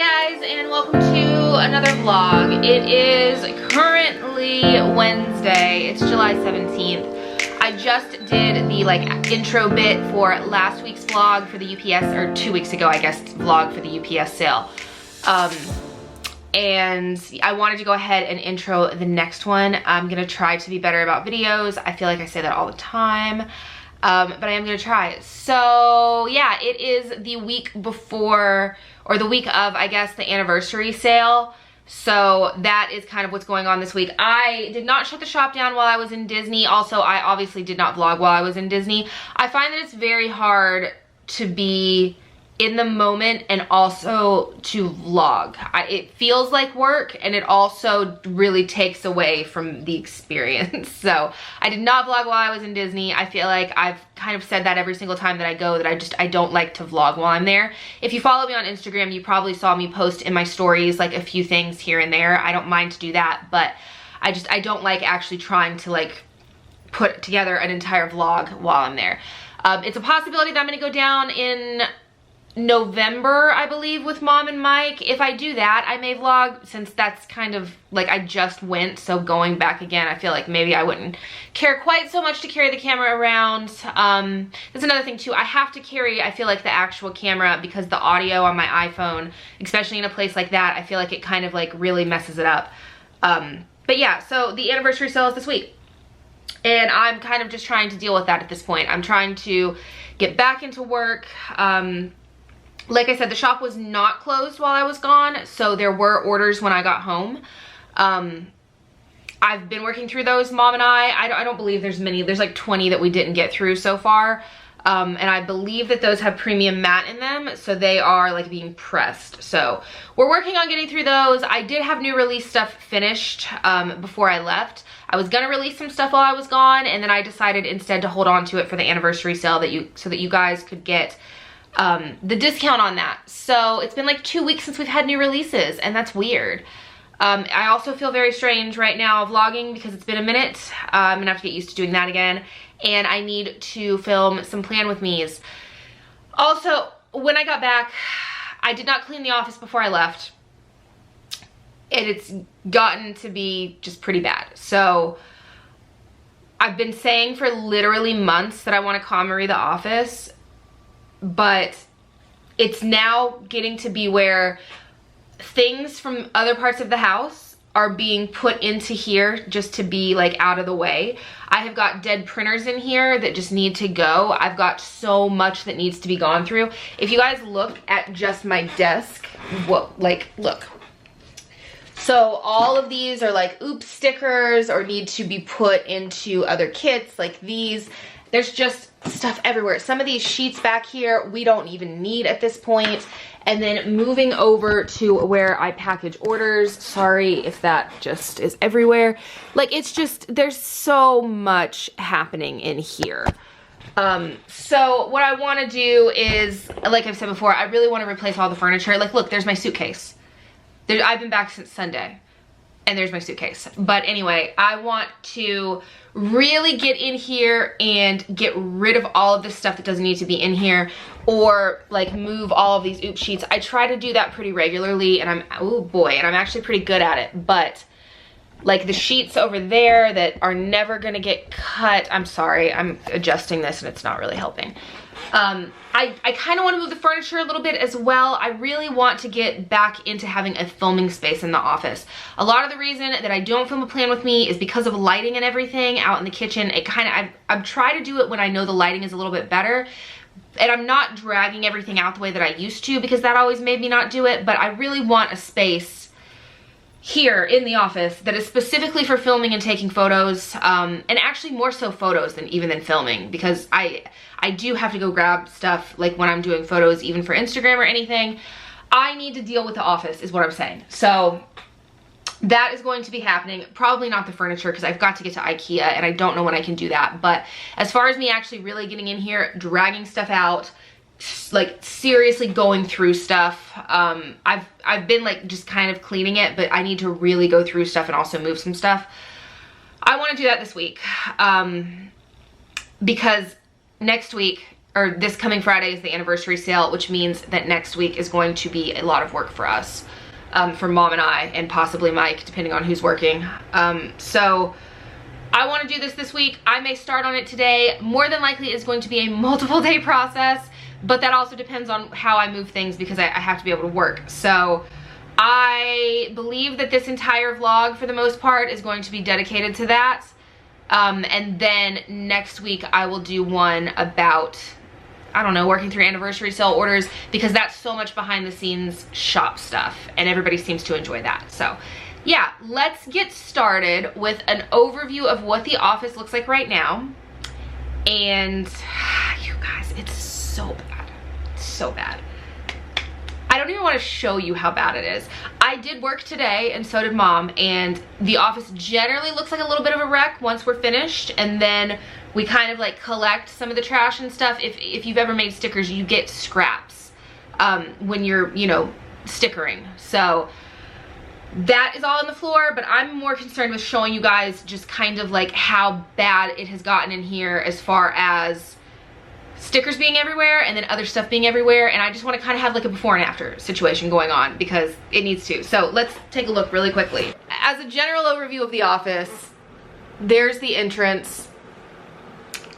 Hi guys, and welcome to another vlog. It is currently Wednesday. It's July 17th. I just did the intro bit for last week's vlog for the UPS, or 2 weeks ago I guess, vlog for the UPS sale. And I wanted to go ahead and intro the next one. I'm gonna try to be better about videos. I feel like I say that all the time. But I am gonna try. So yeah, it is the week before, or the week of, I guess, the anniversary sale. So that is kind of what's going on this week. I did not shut the shop down while I was in Disney. Also, I obviously did not vlog while I was in Disney. I find that it's very hard to be in the moment and also to vlog. It feels like work, and it also really takes away from the experience. So I did not vlog while I was in Disney. I feel like I've kind of said that every single time that I go, that I don't like to vlog while I'm there. If you follow me on Instagram, you probably saw me post in my stories like a few things here and there. I don't mind to do that, but I don't like actually trying to put together an entire vlog while I'm there. It's a possibility that I'm gonna go down in November, I believe, with Mom and Mike. If I do that, I may vlog, since that's kind of I just went, so going back again, I feel like maybe I wouldn't care quite so much to carry the camera around. That's another thing too. I have to carry, I feel like, the actual camera, because the audio on my iPhone, especially in a place like that, I feel like it kind of really messes it up. But yeah, so the anniversary sale is this week, and I'm kind of just trying to deal with that at this point. I'm trying to get back into work. Like I said, the shop was not closed while I was gone, so there were orders when I got home. I've been working through those, Mom and I don't believe there's many. There's like 20 that we didn't get through so far. And I believe that those have premium matte in them, so they are being pressed. So we're working on getting through those. I did have new release stuff finished before I left. I was gonna release some stuff while I was gone, and then I decided instead to hold on to it for the anniversary sale, so that you guys could get the discount on that. So it's been like 2 weeks since we've had new releases, and that's weird. I also feel very strange right now vlogging because it's been a minute. I'm gonna have to get used to doing that again, and I need to film some Plan With Me's. Also, when I got back, I did not clean the office before I left, and it's gotten to be just pretty bad. So I've been saying for literally months that I want to KonMari the office, but it's now getting to be where things from other parts of the house are being put into here just to be out of the way. I have got dead printers in here that just need to go. I've got so much that needs to be gone through. If you guys look at just my desk, look. So all of these are oops stickers, or need to be put into other kits like these. There's just stuff everywhere. Some of these sheets back here we don't even need at this point. And then moving over to where I package orders. Sorry if that just is everywhere. It's just, there's so much happening in here. So what I want to do is, like I've said before, I really want to replace all the furniture. Look, there's my suitcase. I've been back since Sunday, and there's my suitcase. But anyway, I want to really get in here and get rid of all of this stuff that doesn't need to be in here, or move all of these oops sheets. I try to do that pretty regularly, and oh boy, and I'm actually pretty good at it. But the sheets over there that are never gonna get cut, I'm sorry, I'm adjusting this and it's not really helping. I kind of want to move the furniture a little bit as well. I really want to get back into having a filming space in the office. A lot of the reason that I don't film a Plan With Me is because of lighting and everything out in the kitchen. I'm trying to do it when I know the lighting is a little bit better, and I'm not dragging everything out the way that I used to, because that always made me not do it. But I really want a space here in the office that is specifically for filming and taking photos, and actually more so photos than filming, because I do have to go grab stuff when I'm doing photos, even for Instagram or anything. I need to deal with the office is what I'm saying. So that is going to be happening. Probably not the furniture, because I've got to get to IKEA, and I don't know when I can do that. But as far as me actually really getting in here, dragging stuff out, seriously going through stuff, I've been just kind of cleaning it, but I need to really go through stuff and also move some stuff. I want to do that this week, because next week, or this coming Friday is the anniversary sale, which means that next week is going to be a lot of work for us, for Mom and I, and possibly Mike, depending on who's working. So I want to do this week. I may start on it today. More than likely it's going to be a multiple day process, but that also depends on how I move things because I have to be able to work. So I believe that this entire vlog, for the most part, is going to be dedicated to that. And then next week I will do one about, I don't know, working through anniversary sale orders, because that's so much behind the scenes shop stuff and everybody seems to enjoy that. So yeah, let's get started with an overview of what the office looks like right now. And you guys, it's so bad, so bad. I don't even want to show you how bad it is. I did work today and so did Mom, and the office generally looks like a little bit of a wreck once we're finished, and then we kind of like collect some of the trash and stuff. If you've ever made stickers, you get scraps when you're, you know, stickering. So that is all on the floor, but I'm more concerned with showing you guys just kind of like how bad it has gotten in here as far as stickers being everywhere and then other stuff being everywhere, and I just want to kind of have like a before and after situation going on because it needs to. So let's take a look really quickly. As a general overview of the office, there's the entrance.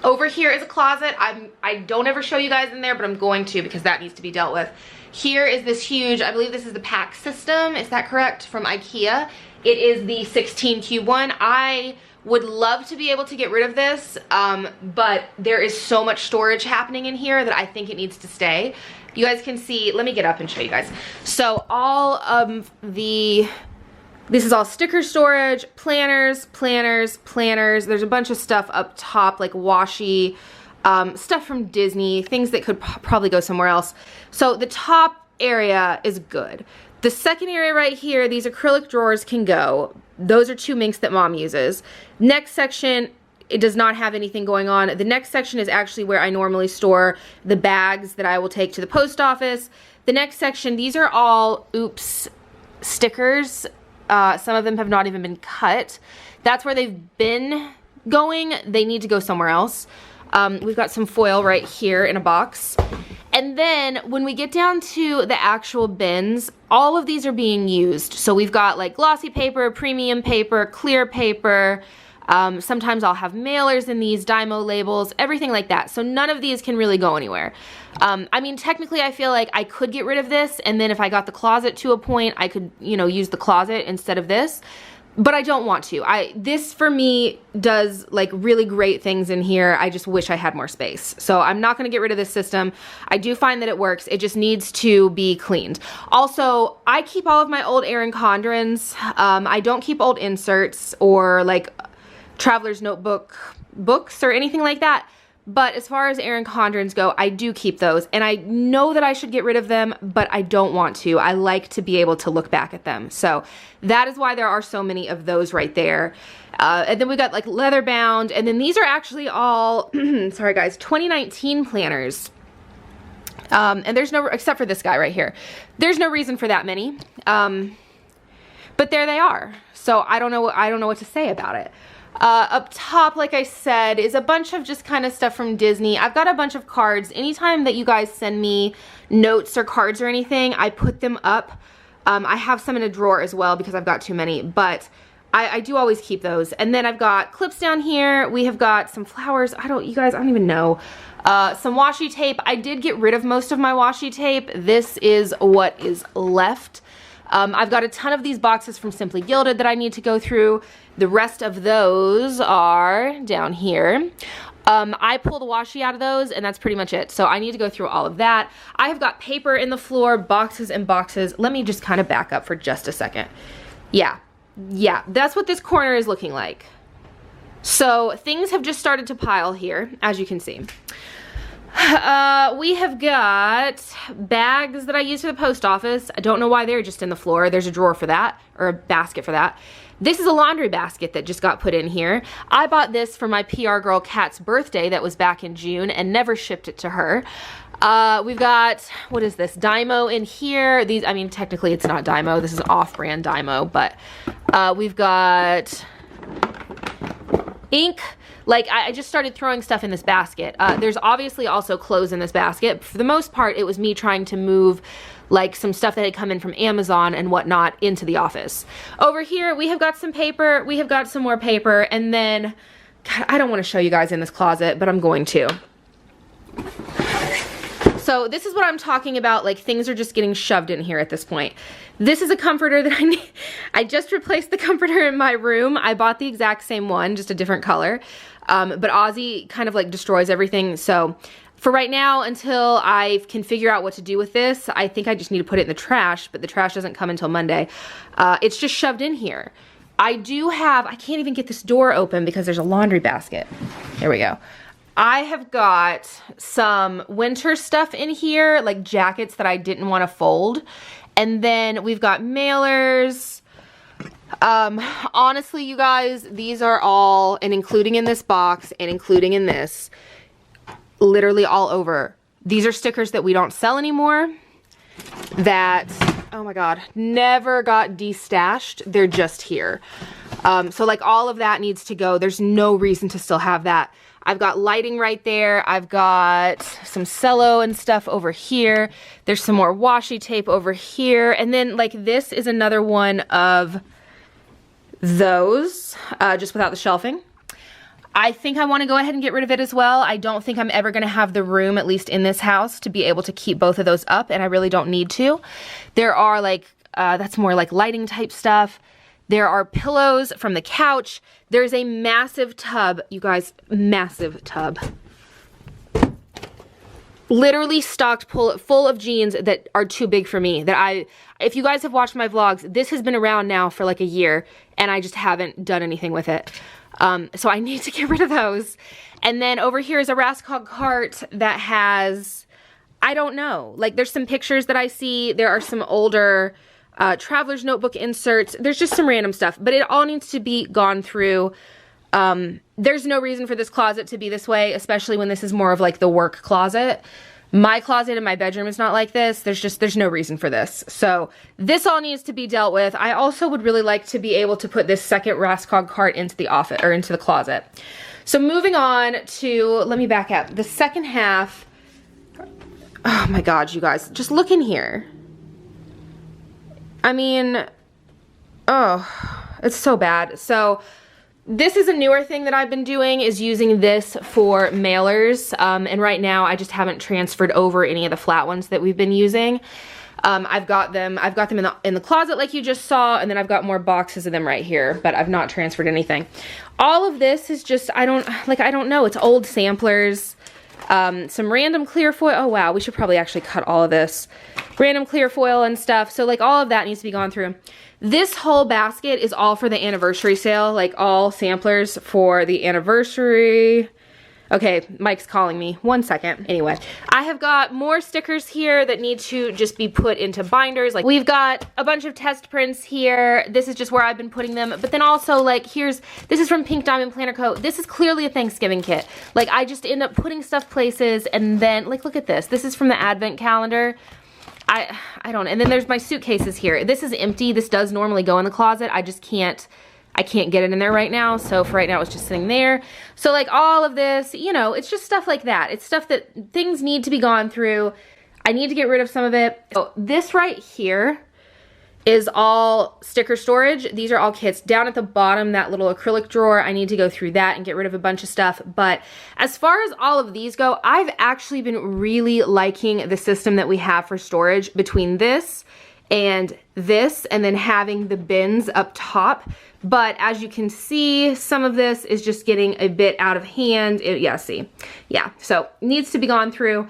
Over here is a closet. I don't ever show you guys in there, but I'm going to because that needs to be dealt with. Here is this huge, I believe this is the pack system, is that correct, from IKEA. It is the 16 cube one. I would love to be able to get rid of this, but there is so much storage happening in here that I think it needs to stay. You guys can see, let me get up and show you guys. So all of this is all sticker storage, planners. There's a bunch of stuff up top, like washi, stuff from Disney, things that could probably go somewhere else. So the top area is good. The second area right here, these acrylic drawers can go. Those are 2 minks that Mom uses. Next section, it does not have anything going on. The next section is actually where I normally store the bags that I will take to the post office. The next section, these are all oops stickers. Some of them have not even been cut. That's where they've been going. They need to go somewhere else. We've got some foil right here in a box. And then when we get down to the actual bins, all of these are being used. So we've got like glossy paper, premium paper, clear paper. Sometimes I'll have mailers in these, Dymo labels, everything like that. So none of these can really go anywhere. I mean, technically I feel like I could get rid of this, and then if I got the closet to a point, I could, you know, use the closet instead of this. But I don't want to. This for me does like really great things in here. I just wish I had more space. So I'm not gonna get rid of this system. I do find that it works. It just needs to be cleaned. Also, I keep all of my old Erin Condrens. I don't keep old inserts or like Traveler's Notebook books or anything like that. But as far as Erin Condrens go, I do keep those. And I know that I should get rid of them, but I don't want to. I like to be able to look back at them. So that is why there are so many of those right there. And then we got like leather bound. And then these are actually all, sorry guys, 2019 planners. And there's no, except for this guy right here. There's no reason for that many. But there they are. So I don't know what to say about it. Up top, like I said, is a bunch of just kind of stuff from Disney. I've got a bunch of cards. Anytime that you guys send me notes or cards or anything, I put them up. I have some in a drawer as well because I've got too many, but I do always keep those. And then I've got clips down here. We have got some flowers. You guys, I don't even know. Some washi tape. I did get rid of most of my washi tape. This is what is left. I've got a ton of these boxes from Simply Gilded that I need to go through. The rest of those are down here. I pull the washi out of those and that's pretty much it. So I need to go through all of that. I have got paper in the floor, boxes and boxes. Let me just kind of back up for just a second. Yeah, that's what this corner is looking like. So things have just started to pile here, as you can see. We have got bags that I use for the post office. I don't know why they're just in the floor. There's a drawer for that, or a basket for that. This is a laundry basket that just got put in here. I bought this for my PR girl Kat's birthday that was back in June and never shipped it to her. We've got, what is this, Dymo in here. These, I mean, technically it's not Dymo. This is off-brand Dymo, but we've got ink, Like, I just started throwing stuff in this basket. There's obviously also clothes in this basket. For the most part, it was me trying to move like some stuff that had come in from Amazon and whatnot into the office. Over here, we have got some paper, we have got some more paper, and then, God, I don't want to show you guys in this closet, but I'm going to. So this is what I'm talking about, like things are just getting shoved in here at this point. This is a comforter that I need. I just replaced the comforter in my room. I bought the exact same one, just a different color. But Ozzy kind of like destroys everything. So for right now, until I can figure out what to do with this, I think I just need to put it in the trash, but the trash doesn't come until Monday. It's just shoved in here. I can't even get this door open because there's a laundry basket. There we go. I have got some winter stuff in here, like jackets that I didn't want to fold. And then we've got mailers. Honestly, you guys, these are all, and including in this box and including in this, literally all over. These are stickers that we don't sell anymore that, oh my God, never got destashed. They're just here. So like all of that needs to go. There's no reason to still have that. I've got lighting right there. I've got some cello and stuff over here. There's some more washi tape over here. And then like this is another one of those, just without the shelving. I think I want to go ahead and get rid of it as well. I don't think I'm ever going to have the room, at least in this house, to be able to keep both of those up, and I really don't need to. There are like, that's more like lighting type stuff. There are pillows from the couch. There's a massive tub, you guys, massive tub. Literally stocked full of jeans that are too big for me. If you guys have watched my vlogs, this has been around now for like a year and I just haven't done anything with it. So I need to get rid of those. And then over here is a Raskog cart that has, I don't know, like there's some pictures that I see. There are some older traveler's notebook inserts. There's just some random stuff, but it all needs to be gone through. There's no reason for this closet to be this way, especially when this is more of like the work closet. My closet in my bedroom is not like this. There's no reason for this. So this all needs to be dealt with. I also would really like to be able to put this second Raskog cart into the office or into the closet. So moving on to, let me back up. The second half, oh my God, you guys, just look in here. I mean, oh, it's so bad. So this is a newer thing that I've been doing, is using this for mailers. And right now I just haven't transferred over any of the flat ones that we've been using. I've got them in the closet like you just saw, and then I've got more boxes of them right here, but I've not transferred anything. All of this is just, I don't know, it's old samplers. Some random clear foil. Oh wow, we should probably actually cut all of this. Random clear foil and stuff. So like all of that needs to be gone through. This whole basket is all for the anniversary sale, like all samplers for the anniversary. Okay, Mike's calling me. 1 second. Anyway, I have got more stickers here that need to just be put into binders. Like we've got a bunch of test prints here. This is just where I've been putting them. But then also like this is from Pink Diamond Planner Co. This is clearly a Thanksgiving kit. Like I just end up putting stuff places, and then like look at this. This is from the Advent calendar. I don't, and then there's my suitcases here. This is empty. This does normally go in the closet. I can't get it in there right now. So for right now, it's just sitting there. So like all of this, you know, it's just stuff like that. It's stuff that things need to be gone through. I need to get rid of some of it. So this right here is all sticker storage. These are all kits. Down at the bottom, that little acrylic drawer, I need to go through that and get rid of a bunch of stuff. But as far as all of these go, I've actually been really liking the system that we have for storage between this and then having the bins up top. But as you can see, some of this is just getting a bit out of hand. So needs to be gone through.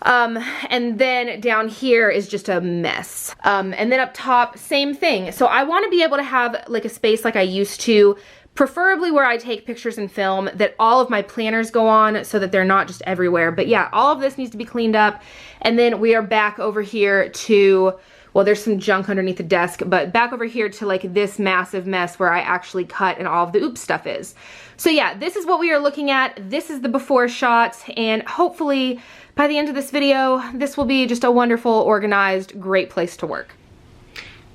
And then down here is just a mess. And then up top, same thing. So I want to be able to have like a space like I used to, preferably where I take pictures and film, that all of my planners go on so that they're not just everywhere. But yeah, all of this needs to be cleaned up. And then we are back over here to, well, there's some junk underneath the desk, but back over here to like this massive mess where I actually cut and all of the oops stuff is. So yeah, this is what we are looking at. This is the before shot, and hopefully by the end of this video, this will be just a wonderful, organized, great place to work.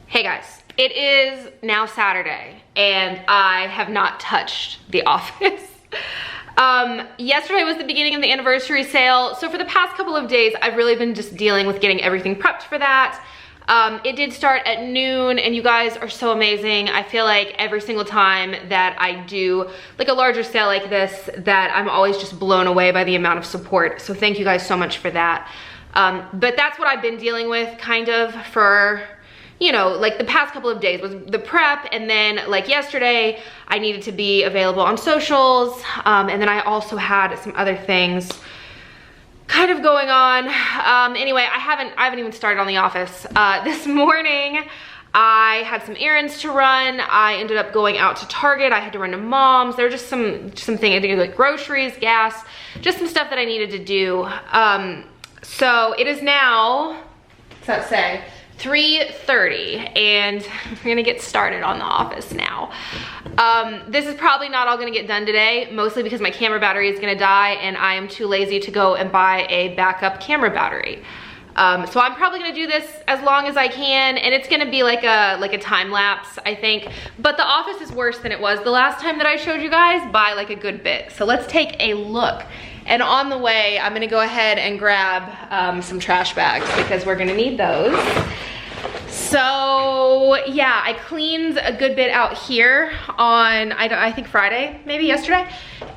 Hey guys, it is now Saturday, and I have not touched the office. Yesterday was the beginning of the anniversary sale. So for the past couple of days, I've really been just dealing with getting everything prepped for that. It did start at noon, and you guys are so amazing. I feel like every single time that I do like a larger sale like this, that I'm always just blown away by the amount of support. So thank you guys so much for that. But that's what I've been dealing with kind of for, you know, like the past couple of days was the prep, and then like yesterday I needed to be available on socials, and then I also had some other things kind of going on. Anyway, I haven't even started on the office. This morning I had some errands to run. I ended up going out to Target. I had to run to Mom's. There were just some things I had to do, like groceries, gas, just some stuff that I needed to do. So it is now, what's that say? 3:30, and we're gonna get started on the office now. This is probably not all gonna get done today, mostly because my camera battery is gonna die and I am too lazy to go and buy a backup camera battery. So I'm probably gonna do this as long as I can, and it's gonna be like a time lapse, I think. But the office is worse than it was the last time that I showed you guys by like a good bit. So let's take a look. And on the way, I'm gonna go ahead and grab some trash bags because we're gonna need those. So yeah, I cleaned a good bit out here on, I think Friday, maybe yesterday.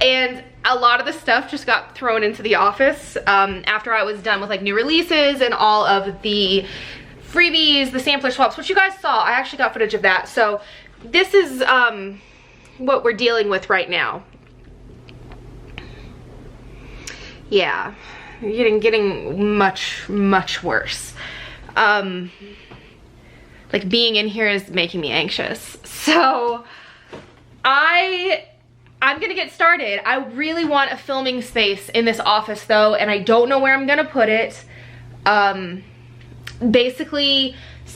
And a lot of the stuff just got thrown into the office after I was done with like new releases and all of the freebies, the sampler swaps, which you guys saw. I actually got footage of that. So this is what we're dealing with right now. Yeah, getting much worse. Like being in here is making me anxious. So I'm gonna get started. I really want a filming space in this office though, and I don't know where I'm gonna put it. Basically,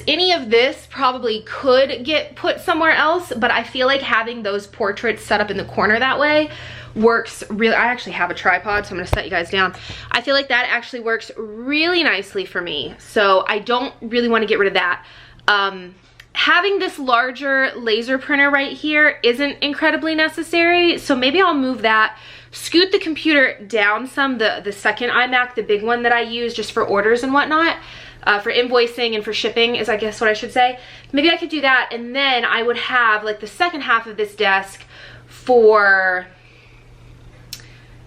any of this probably could get put somewhere else, but I feel like having those portraits set up in the corner that way works really. I actually have a tripod, so I'm gonna set you guys down. I feel like that actually works really nicely for me, so I don't really want to get rid of that. Having this larger laser printer right here isn't incredibly necessary, so maybe I'll move that, scoot the computer down some, the second iMac, the big one that I use just for orders and whatnot, for invoicing and for shipping is I guess what I should say. Maybe I could do that, and then I would have like the second half of this desk for,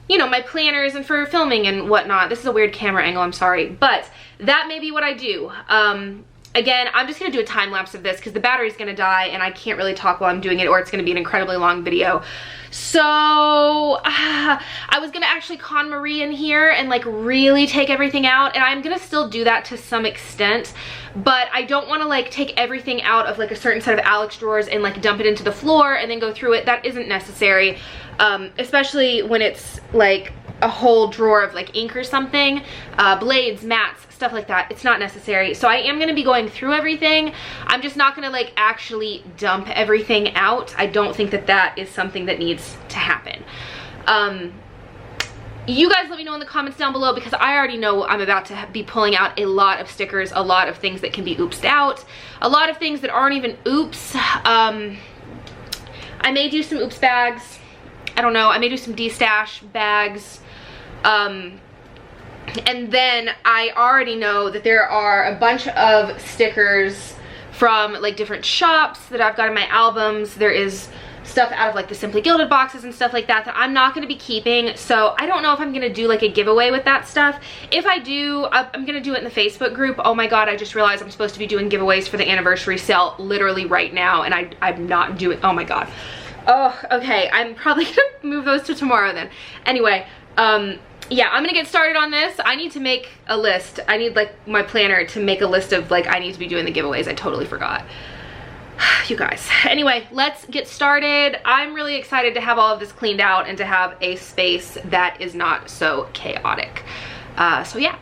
you know, my planners and for filming and whatnot. This is a weird camera angle, I'm sorry, but that may be what I do. Again, I'm just gonna do a time lapse of this because the battery's gonna die and I can't really talk while I'm doing it, or it's gonna be an incredibly long video. So I was gonna actually KonMari in here and like really take everything out, and I'm gonna still do that to some extent, but I don't want to like take everything out of like a certain set of Alex drawers and like dump it into the floor and then go through it. That isn't necessary, especially when it's like a whole drawer of like ink or something, blades, mats, stuff like that. It's not necessary. So I am going to be going through everything. I'm just not going to like actually dump everything out. I don't think that that is something that needs to happen. You guys let me know in the comments down below, because I already know I'm about to be pulling out a lot of stickers, a lot of things that can be oopsed out, a lot of things that aren't even oops. I may do some oops bags. I don't know. I may do some de-stash bags. And then I already know that there are a bunch of stickers from like different shops that I've got in my albums. There is stuff out of like the Simply Gilded boxes and stuff like that that I'm not going to be keeping. So I don't know if I'm going to do like a giveaway with that stuff. If I do, I'm going to do it in the Facebook group. Oh my god, I just realized I'm supposed to be doing giveaways for the anniversary sale literally right now, and I'm not doing. Oh my god. Oh, okay. I'm probably going to move those to tomorrow then. Anyway, yeah, I'm gonna get started on this. I need to make a list. I need like my planner to make a list of like I need to be doing the giveaways. I totally forgot. You guys. Anyway, let's get started. I'm really excited to have all of this cleaned out and to have a space that is not so chaotic. So yeah.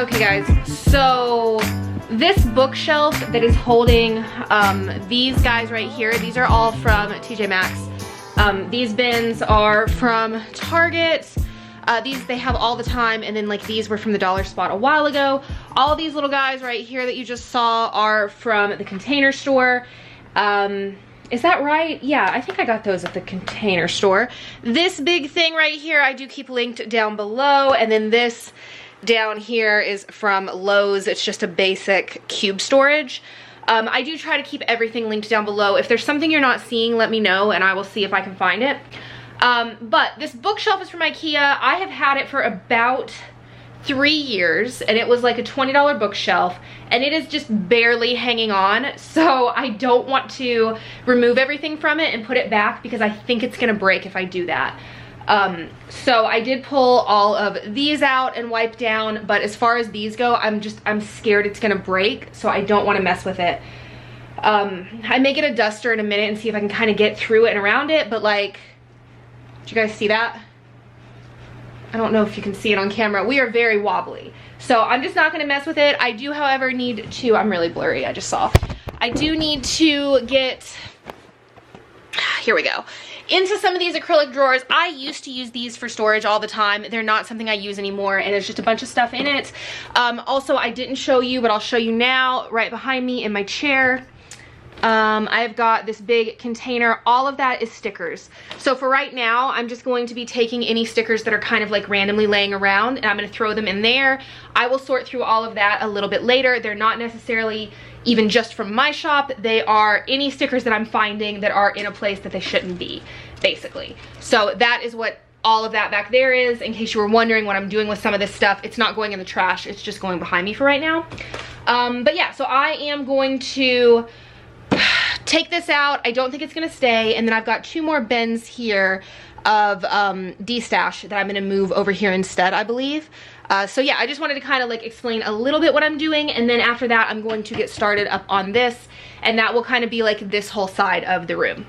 Okay guys, so this bookshelf that is holding these guys right here, these are all from TJ Maxx. These bins are from Target. These they have all the time, and then like these were from the dollar spot a while ago. All these little guys right here that you just saw are from the Container Store. Is that right? Yeah, I think I got those at the Container Store. This big thing right here I do keep linked down below, and then this down here is from Lowe's. It's just a basic cube storage. I do try to keep everything linked down below. If there's something you're not seeing, let me know and I will see if I can find it. But this bookshelf is from IKEA. I have had it for about 3 years, and it was like a $20 bookshelf, and it is just barely hanging on. So I don't want to remove everything from it and put it back because I think it's gonna break if I do that. So I did pull all of these out and wipe down, but as far as these go, I'm scared it's gonna break, so I don't want to mess with it. I may get a duster in a minute and see if I can kind of get through it and around it, but like, did you guys see that? I don't know if you can see it on camera. We are very wobbly, so I'm just not gonna mess with it. I do, however, need to, I'm really blurry, I just saw. I do need to get, here we go, into some of these acrylic drawers. I used to use these for storage all the time. They're not something I use anymore, and it's just a bunch of stuff in it. Also, I didn't show you, but I'll show you now. Right behind me in my chair, I've got this big container. All of that is stickers. So for right now, I'm just going to be taking any stickers that are kind of like randomly laying around, and I'm gonna throw them in there. I will sort through all of that a little bit later. They're not necessarily even just from my shop. They are any stickers that I'm finding that are in a place that they shouldn't be, basically. So that is what all of that back there is. In case you were wondering what I'm doing with some of this stuff, it's not going in the trash, it's just going behind me for right now. But yeah, so I am going to take this out. I don't think it's gonna stay, and then I've got 2 more bins here of de-stash that I'm gonna move over here instead, I believe. So yeah, I just wanted to kind of like explain a little bit what I'm doing, and then after that I'm going to get started up on this, and that will kind of be like this whole side of the room.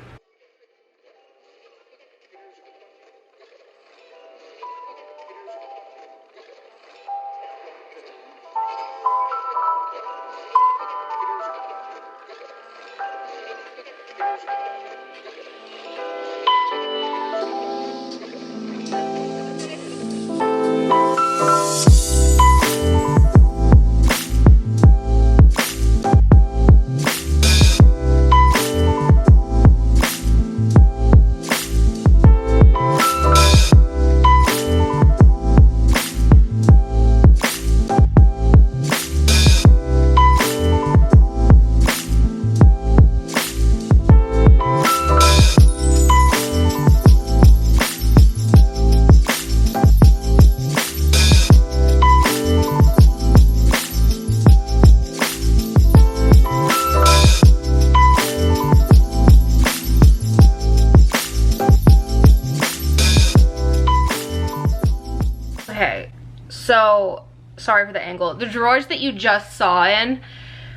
So, sorry for the angle. The drawers that you just saw in,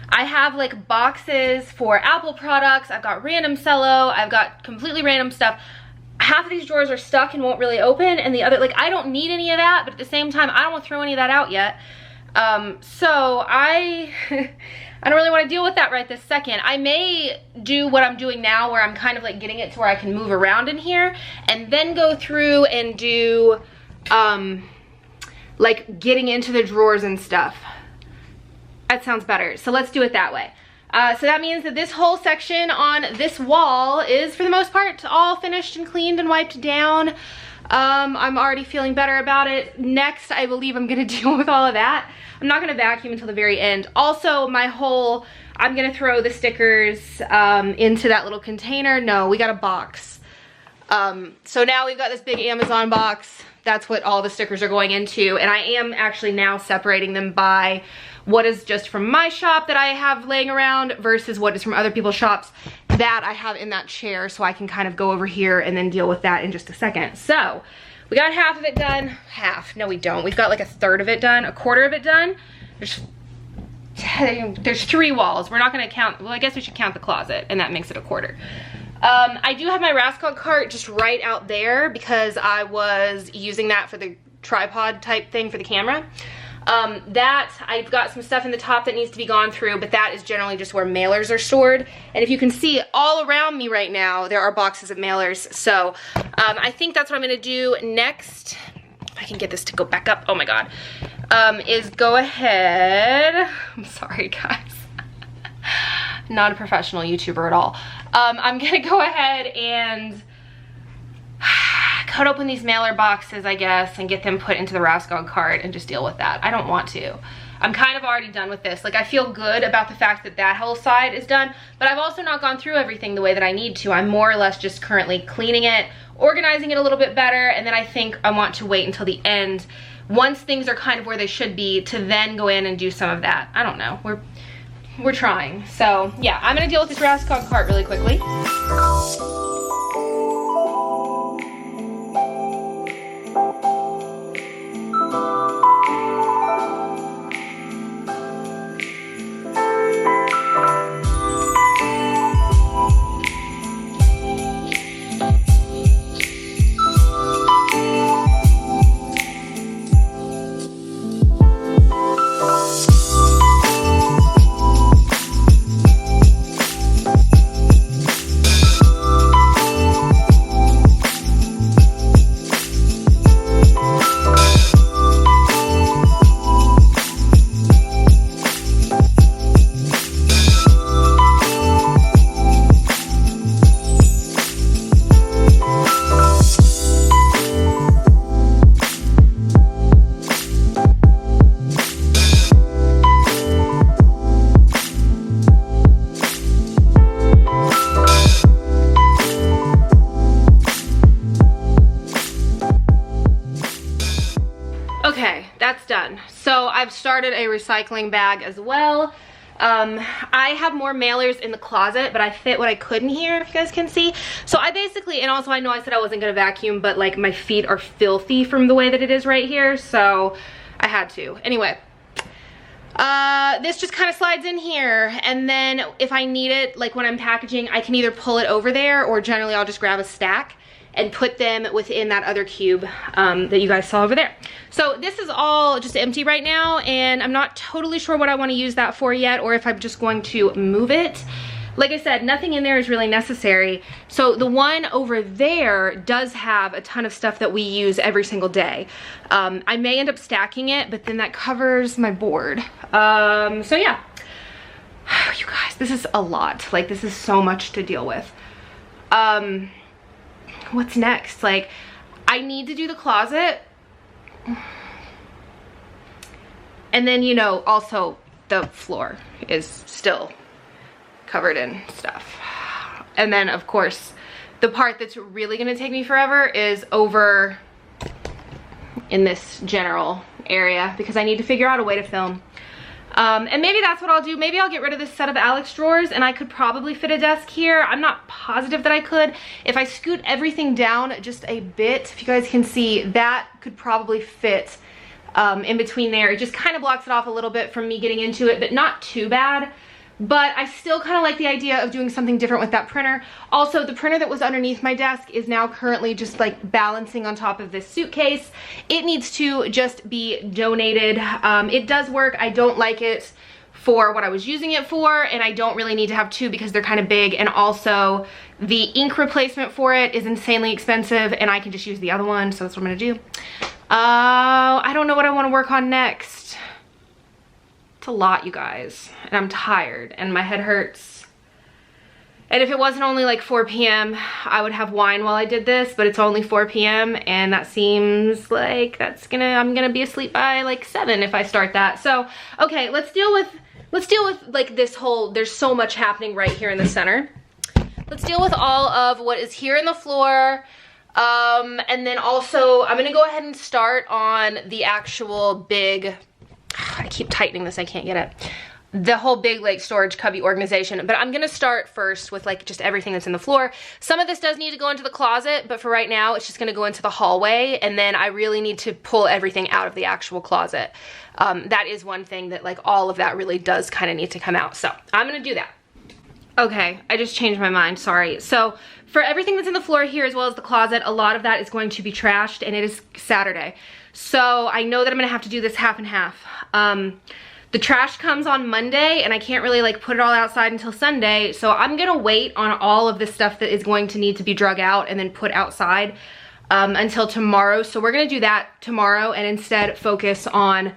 I have like boxes for Apple products, I've got random cello, I've got completely random stuff. Half of these drawers are stuck and won't really open, and the other, like, I don't need any of that, but at the same time, I don't want to throw any of that out yet. So I don't really want to deal with that right this second. I may do what I'm doing now, where I'm kind of like getting it to where I can move around in here, and then go through and do, like getting into the drawers and stuff. That sounds better. So let's do it that way. So that means that this whole section on this wall is, for the most part, all finished and cleaned and wiped down. I'm already feeling better about it. Next, I believe I'm gonna deal with all of that. I'm not gonna vacuum until the very end. Also, I'm gonna throw the stickers into that little container. No, we got a box. So now we've got this big Amazon box. That's what all the stickers are going into, and I am actually now separating them by what is just from my shop that I have laying around versus what is from other people's shops that I have in that chair, so I can kind of go over here and then deal with that in just a second. So we got half of it done. Half, no we don't. We've got like a third of it done, a quarter of it done. There's 3 walls. We're not gonna count, well, I guess we should count the closet, and that makes it a quarter. I do have my Rascal cart just right out there because I was using that for the tripod type thing for the camera. That, I've got some stuff in the top that needs to be gone through, but that is generally just where mailers are stored. And if you can see all around me right now, there are boxes of mailers. So I think that's what I'm gonna do next. If I can get this to go back up, oh my God, is go ahead, I'm sorry guys, not a professional YouTuber at all. I'm gonna go ahead and cut open these mailer boxes, I guess, and get them put into the Raskog cart and just deal with that. I don't want to. I'm kind of already done with this. Like, I feel good about the fact that that whole side is done, but I've also not gone through everything the way that I need to. I'm more or less just currently cleaning it, organizing it a little bit better, and then I think I want to wait until the end, once things are kind of where they should be, to then go in and do some of that. I don't know. We're trying. So, yeah, I'm gonna deal with this Raskog cart really quickly. I've started a recycling bag as well. I have more mailers in the closet, but I fit what I could in here, if you guys can see. So I basically, and also I know I said I wasn't gonna vacuum, but like my feet are filthy from the way that it is right here, so I had to. Anyway, this just kind of slides in here, and then if I need it, like when I'm packaging, I can either pull it over there, or generally I'll just grab a stack and put them within that other cube that you guys saw over there. So this is all just empty right now, and I'm not totally sure what I want to use that for yet, or if I'm just going to move it. Like I said, nothing in there is really necessary. So the one over there does have a ton of stuff that we use every single day. I may end up stacking it, but then that covers my board. So yeah, you guys, this is a lot. Like, this is so much to deal with. What's next? Like, I need to do the closet. And then, you know, also the floor is still covered in stuff. And then, of course, the part that's really gonna take me forever is over in this general area, because I need to figure out a way to film. And maybe that's what I'll do. Maybe I'll get rid of this set of Alex drawers, and I could probably fit a desk here. I'm not positive that I could. If I scoot everything down just a bit, if you guys can see, that could probably fit in between there. It just kind of blocks it off a little bit from me getting into it, but not too bad. But I still kind of like the idea of doing something different with that printer. Also, the printer that was underneath my desk is now currently just like balancing on top of this suitcase. It needs to just be donated. It does work. I don't like it for what I was using it for, and I don't really need to have two because they're kind of big, and also the ink replacement for it is insanely expensive, and I can just use the other one, so that's what I'm gonna do. I don't know what I want to work on next. It's a lot, you guys, and I'm tired and my head hurts. And if it wasn't only like 4 p.m, I would have wine while I did this, but it's only 4 p.m, and that seems like I'm gonna be asleep by like 7 if I start that. So okay, let's deal with like this whole, there's so much happening right here in the center. Let's deal with all of what is here in the floor. And then also I'm gonna go ahead and start on the actual big, I keep tightening this, I can't get it. The whole big like storage cubby organization, but I'm gonna start first with like just everything that's in the floor. Some of this does need to go into the closet, but for right now it's just gonna go into the hallway, and then I really need to pull everything out of the actual closet. That is one thing that like all of that really does kind of need to come out, so I'm gonna do that. Okay, I just changed my mind, sorry. So for everything that's in the floor here as well as the closet, a lot of that is going to be trashed, and it is Saturday. So I know that I'm gonna have to do this half and half. The trash comes on Monday, and I can't really like put it all outside until Sunday, so I'm gonna wait on all of this stuff that is going to need to be drug out and then put outside until tomorrow. So we're gonna do that tomorrow and instead focus on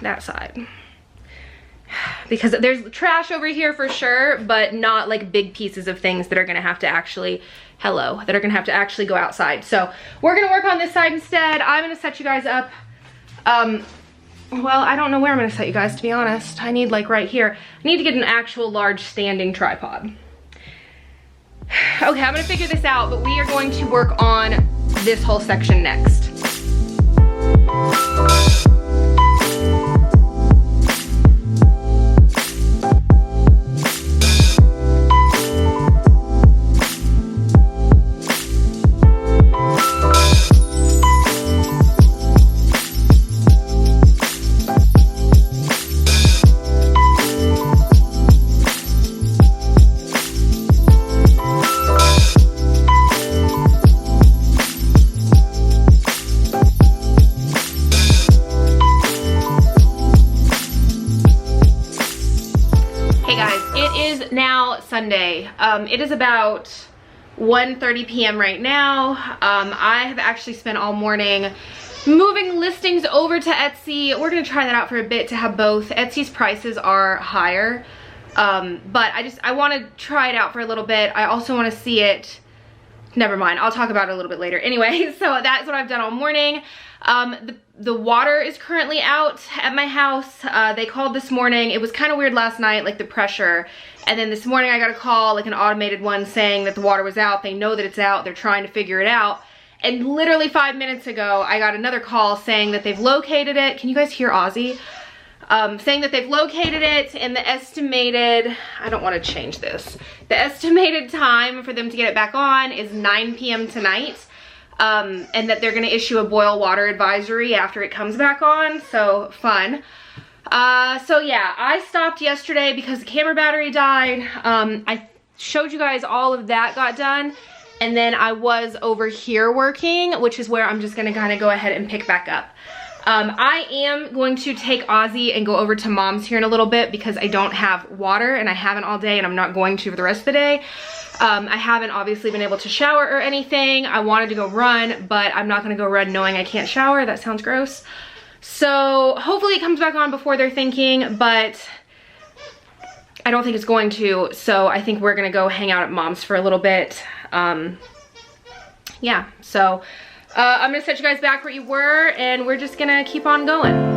that side. Because there's trash over here for sure, but not like big pieces of things that are gonna have to actually, that are gonna have to actually go outside. So we're gonna work on this side instead. I'm gonna set you guys up. Well, I don't know where I'm gonna set you guys, to be honest. I need like right here. I need to get an actual large standing tripod. Okay, I'm gonna figure this out, but we are going to work on this whole section next. Sunday. It is about 1:30 p.m. right now. I have actually spent all morning moving listings over to Etsy. We're gonna try that out for a bit to have both. Etsy's prices are higher, but I want to try it out for a little bit. I also want to see it. Never mind, I'll talk about it a little bit later. Anyway, so that's what I've done all morning. The water is currently out at my house. They called this morning. It was kind of weird last night, like the pressure. And then this morning I got a call, like an automated one, saying that the water was out. They know that it's out. They're trying to figure it out. And literally 5 minutes ago, I got another call saying that they've located it. Can you guys hear Ozzy? Saying that they've located it, and the estimated, I don't want to change this. The estimated time for them to get it back on is 9 p.m. tonight. And that they're gonna issue a boil water advisory after it comes back on, so fun. So yeah, I stopped yesterday because the camera battery died. I showed you guys all of that got done, and then I was over here working, which is where I'm just gonna kind of go ahead and pick back up. I am going to take Ozzy and go over to Mom's here in a little bit because I don't have water, and I haven't all day, and I'm not going to for the rest of the day. I haven't obviously been able to shower or anything. I wanted to go run, but I'm not gonna go run knowing I can't shower. That sounds gross. So hopefully it comes back on before they're thinking, but I don't think it's going to. So I think we're gonna go hang out at Mom's for a little bit. Yeah, so I'm gonna set you guys back where you were, and we're just gonna keep on going.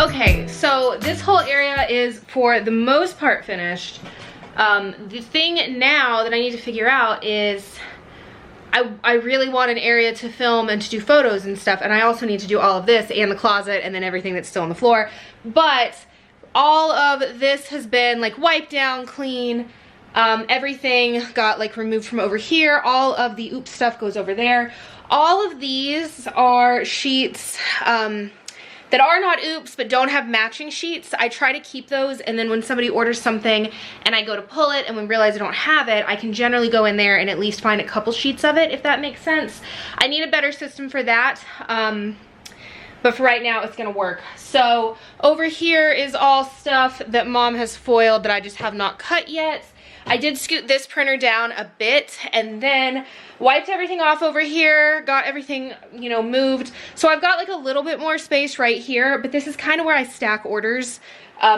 Okay, so this whole area is for the most part finished. The thing now that I need to figure out is I really want an area to film and to do photos and stuff, and I also need to do all of this and the closet and then everything that's still on the floor. But all of this has been like wiped down, clean. Everything got like removed from over here. All of the oops stuff goes over there. All of these are sheets that are not oops but don't have matching sheets. I try to keep those, and then when somebody orders something and I go to pull it and we realize I don't have it, I can generally go in there and at least find a couple sheets of it, if that makes sense. I need a better system for that, but for right now it's gonna work. So over here is all stuff that Mom has foiled that I just have not cut yet. I did scoot this printer down a bit and then wiped everything off over here, got everything, you know, moved. So I've got like a little bit more space right here, but this is kind of where I stack orders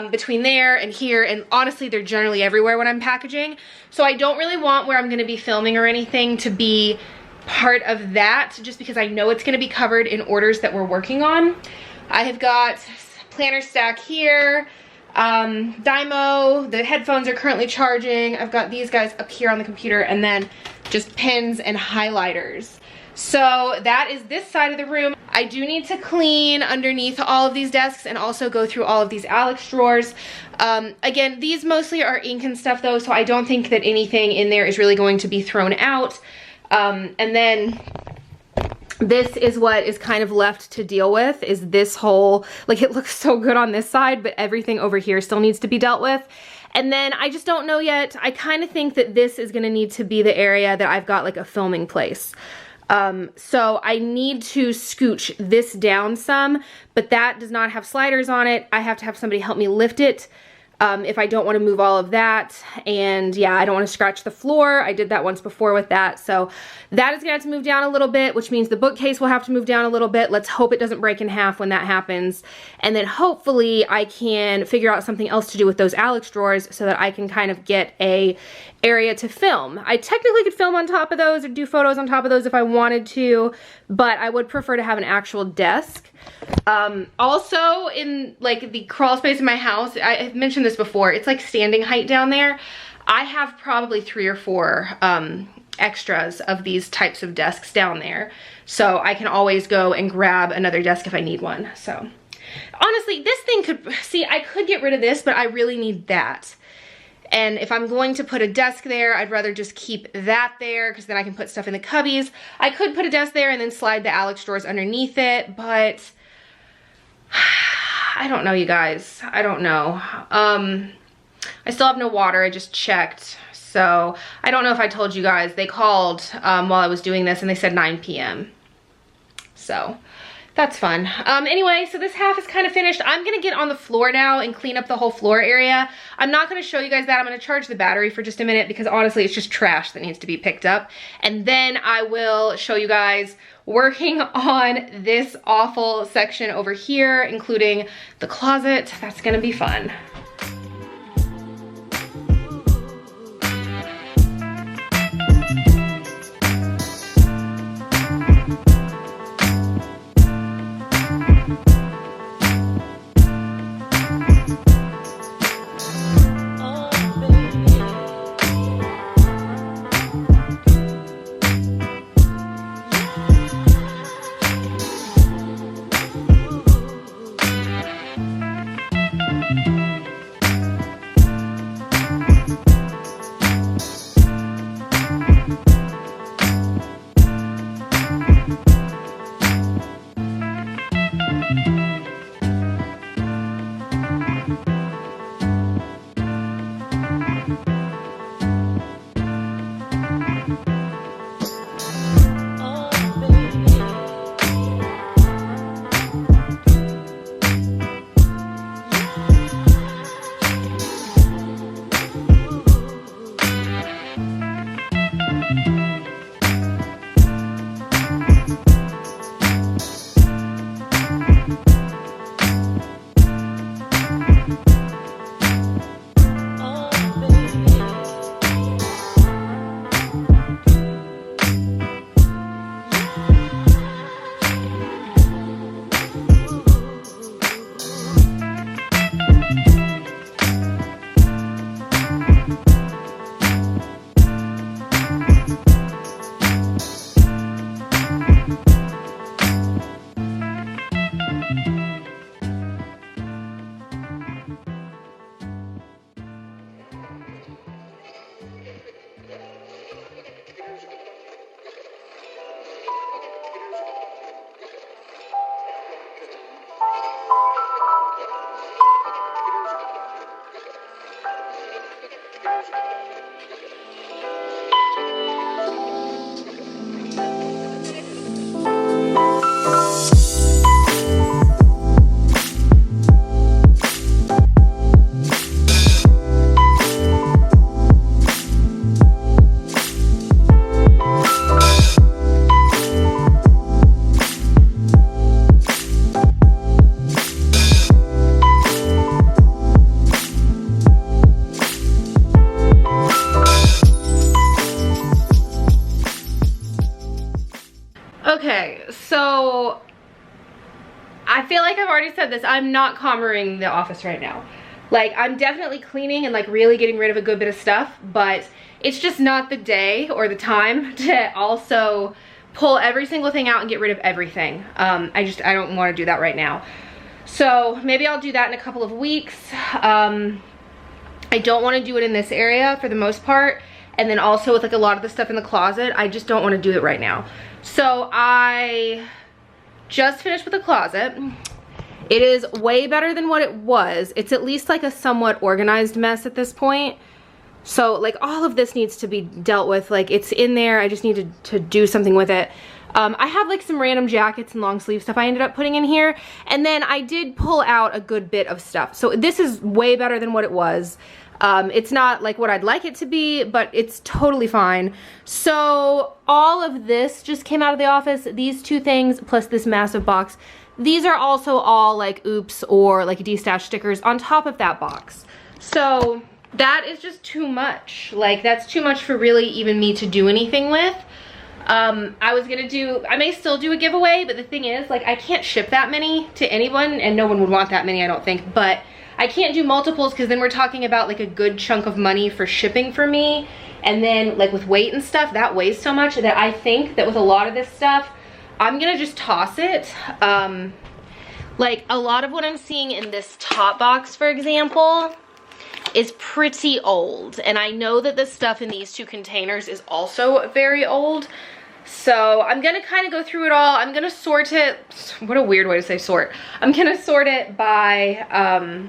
between there and here, and honestly they're generally everywhere when I'm packaging. So I don't really want where I'm gonna be filming or anything to be part of that, just because I know it's gonna be covered in orders that we're working on. I have got planner stack here, Dymo, the headphones are currently charging. I've got these guys up here on the computer, and then just pens and highlighters. So that is this side of the room. I do need to clean underneath all of these desks and also go through all of these Alex drawers. Again, these mostly are ink and stuff though, so I don't think that anything in there is really going to be thrown out. And then this is what is kind of left to deal with, is this whole, like, it looks so good on this side, but everything over here still needs to be dealt with. And then I just don't know yet. I kind of think that this is gonna need to be the area that I've got like a filming place. So I need to scooch this down some, but that does not have sliders on it. I have to have somebody help me lift it. If I don't want to move all of that, and yeah, I don't want to scratch the floor. I did that once before with that, so that is gonna have to move down a little bit, which means the bookcase will have to move down a little bit. Let's hope it doesn't break in half when that happens, and then hopefully I can figure out something else to do with those Alex drawers so that I can kind of get a area to film. I technically could film on top of those or do photos on top of those if I wanted to, but I would prefer to have an actual desk. Also in like the crawl space in my house, I've mentioned this before, it's like standing height down there. I have probably 3 or 4 extras of these types of desks down there, so I can always go and grab another desk if I need one. So honestly, this thing could, see, I could get rid of this, but I really need that. And if I'm going to put a desk there, I'd rather just keep that there, because then I can put stuff in the cubbies. I could put a desk there and then slide the Alex drawers underneath it, but I don't know, you guys. I don't know. I still have no water. I just checked. So I don't know if I told you guys. They called while I was doing this and they said 9 p.m. So that's fun. Anyway, so this half is kind of finished. I'm gonna get on the floor now and clean up the whole floor area. I'm not gonna show you guys that. I'm gonna charge the battery for just a minute because honestly it's just trash that needs to be picked up. And then I will show you guys working on this awful section over here, including the closet. That's gonna be fun. Okay, so I feel like I've already said this. I'm not commering the office right now. Like, I'm definitely cleaning and like really getting rid of a good bit of stuff, but it's just not the day or the time to also pull every single thing out and get rid of everything. I don't want to do that right now. So maybe I'll do that in a couple of weeks. I don't want to do it in this area for the most part. And then also with like a lot of the stuff in the closet, I just don't want to do it right now. So I just finished with the closet. It is way better than what it was. It's at least like a somewhat organized mess at this point. So like all of this needs to be dealt with. Like it's in there, I just need to do something with it. I have like some random jackets and long sleeve stuff I ended up putting in here. And then I did pull out a good bit of stuff. So this is way better than what it was. It's not like what I'd like it to be, but it's totally fine. So all of this just came out of the office. These two things plus this massive box. These are also all like oops or like D-stash stickers on top of that box. So that is just too much. Like that's too much for really even me to do anything with. I may still do a giveaway, but the thing is like I can't ship that many to anyone and no one would want that many, I don't think, but I can't do multiples because then we're talking about like a good chunk of money for shipping for me. And then like with weight and stuff, that weighs so much that I think that with a lot of this stuff, I'm gonna just toss it. Like a lot of what I'm seeing in this top box, for example, is pretty old. And I know that the stuff in these two containers is also very old. So I'm gonna kind of go through it all. I'm gonna sort it, what a weird way to say sort. I'm gonna sort it by